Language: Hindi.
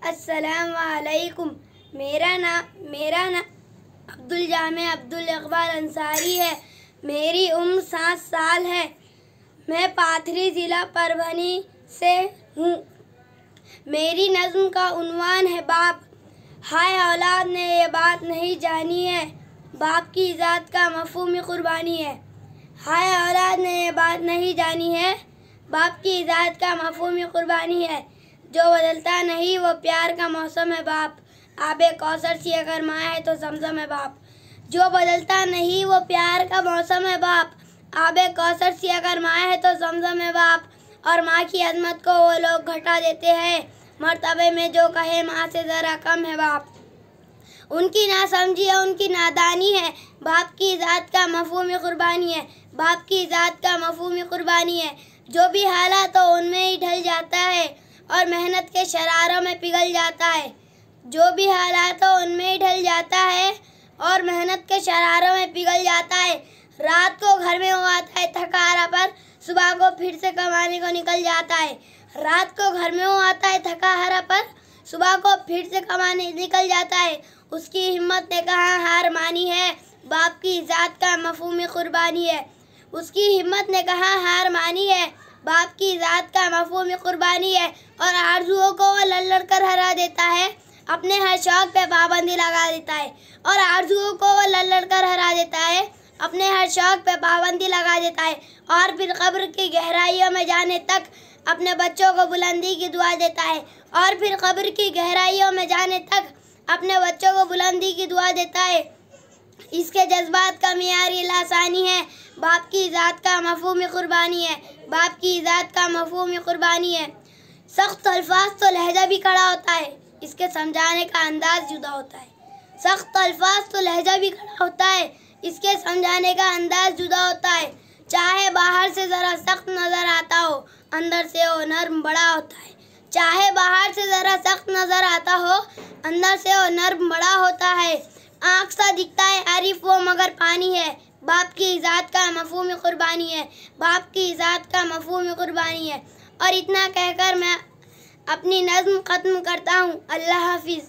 अस्सलाम वालेकुम। मेरा नाम अब्दुल जामे अब्दुल इकबाल अंसारी है। मेरी उम्र 7 साल है। मैं पाथरी ज़िला परभनी से हूँ। मेरी नज़्म का उन्वान है बाप। हाय औलाद ने ये बात नहीं जानी है, बाप की ज़ात का मफ़हूम कुर्बानी है। हाय औलाद ने ये बात नहीं जानी है, बाप की ज़ात का मफ़हूम कुर्बानी है। जो बदलता नहीं वो प्यार का मौसम है बाप। आबे कौसर सी अगर माँ है तो ज़मज़म है बाप। जो बदलता नहीं वो प्यार का मौसम है बाप। आबे कौसर सी अगर माँ है तो ज़मज़म है बाप। और माँ की अज़मत को वो लोग घटा देते हैं, मर्तबे में जो कहे माँ से ज़रा कम है बाप। उनकी नासमझी है, उनकी नादानी है, बाप की ज़ात का मफ़हूम कुर्बानी है। बाप की ज़ात का मफ़हूम कुर्बानी है। जो भी हालात हो उनमें ही ढल जाता है और मेहनत के शरारों में पिघल जाता है। जो भी हालात हो उनमें ही ढल जाता है और मेहनत के शरारों में पिघल जाता है। रात को घर में वो आता है थका हारा पर, सुबह को फिर से कमाने को निकल जाता है। रात को घर में वो आता है थका हारा पर, सुबह को फिर से कमाने निकल जाता है। उसकी हिम्मत ने कहाँ हार मानी है, बाप की ज़ात का मफ़हूम कुर्बानी है। उसकी हिम्मत ने कहाँ हार मानी है, बाप की ज़ात का मफ़हूम कुर्बानी है। और आरज़ुओं को वो लड़ कर हरा देता है, अपने हर शौक़ पे पाबंदी लगा देता है। और आरज़ुओं को वो लड़ कर हरा देता है, अपने हर शौक़ पे पाबंदी लगा देता है। और फिर कब्र की गहराइयों में जाने तक अपने बच्चों को बुलंदी की दुआ देता है। और फिर कब्र की गहराइयों में जाने तक अपने बच्चों को बुलंदी की दुआ देता है। इसके जज्बात का मियार ये लासानी है, बाप की ज़ात का मफ़हूम कुर्बानी है। बाप की ज़ात का मफ़हूम कुर्बानी है। सख्त अल्फाज तो लहजा भी खड़ा होता है, इसके समझाने का अंदाज़ जुदा होता है। सख्त अल्फाज तो लहजा भी खड़ा होता है, इसके समझाने का अंदाज़ जुदा होता है। चाहे बाहर से ज़रा सख्त नज़र आता हो, अंदर से वो नर्म बड़ा होता है। चाहे बाहर से ज़रा सख्त नज़र आता हो, अंदर से वो नर्म बड़ा होता है। आँख सा दिखता है आरिफ वो मगर पानी है, बाप की ज़ात का मफ़हूम कुर्बानी है। बाप की ज़ात का मफ़हूम कुर्बानी है। और इतना कहकर मैं अपनी नज़्म ख़त्म करता हूँ। अल्लाह हाफ़िज़।